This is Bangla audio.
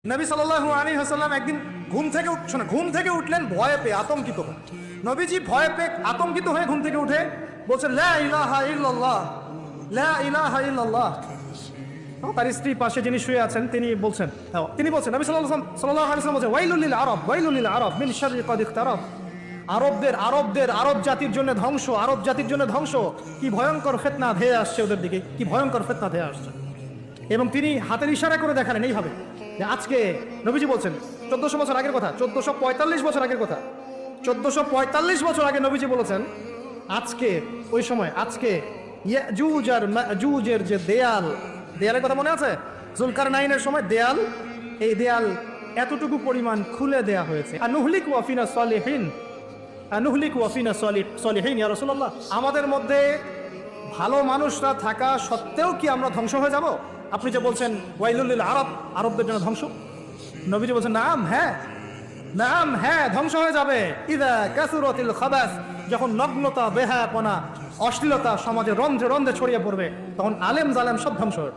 নবী সাল্লাল্লাহু আলাইহি ওয়াসাল্লাম একদিন ঘুম থেকে উঠলেন ভয়ে পেয়ে, আতঙ্কিত হয়ে। নবীজি ভয়ে পেয়ে আতঙ্কিত হয়ে ঘুম থেকে উঠে বলছেন লা ইলাহা ইল্লাল্লাহ, লা ইলাহা ইল্লাল্লাহ। তার স্ত্রী পাশে যিনি শুয়ে আছেন তিনি বলছেন নবী সাল্লাল্লাহু আলাইহি ওয়াসাল্লাম বলছেন ওয়াইলুল লিল আরব, ওয়াইলুল লিল আরব মিন শাররি কাদ ইখতারাব। আরব জাতির জন্য ধ্বংস, আরব জাতির জন্য ধ্বংস। কি ভয়ঙ্কর ফিতনা ধেয়ে আসছে ওদের দিকে, কি ভয়ঙ্কর ফিতনা ধেয়ে আসছে। এবং তিনি হাতের ইশারা করে দেখালেন এইভাবে যে আজকে নবীজি বলছেন 1400 বছর আগের কথা, 1445 বছর আগের কথা, 1445 বছর আগে নবীজি বলেছেন আজকে, ওই সময় আজকে ইয়াজুজ আর মাজুজের যে দেয়ালের কথা মনে আছে? জুলকারনাইনের সময় এই দেয়াল এতটুকু পরিমাণ খুলে দেয়া হয়েছে। আনুহলিক ওয়াফিনা সলিহিন, আনুহলিক ওয়াফিনা সলিহিন ইয়া রাসূলুল্লাহ। আমাদের মধ্যে ভালো মানুষরা থাকা সত্ত্বেও কি আমরা ধ্বংস হয়ে যাব? আপনি যে বলছেন ওয়াইলুল লিল আরব, আরবদের জন্য ধ্বংস, নবীজি বলছেন নাম হ্যাঁ ধ্বংস হয়ে যাবে। ইদা কাসুরাতিল খাবাস, যখন নগ্নতা, বেহায়াপনা, অশ্লীলতা সমাজে রন্ধ্রে রন্ধ্রে ছড়িয়ে পড়বে, তখন আলেম জালেম সব ধ্বংস হবে।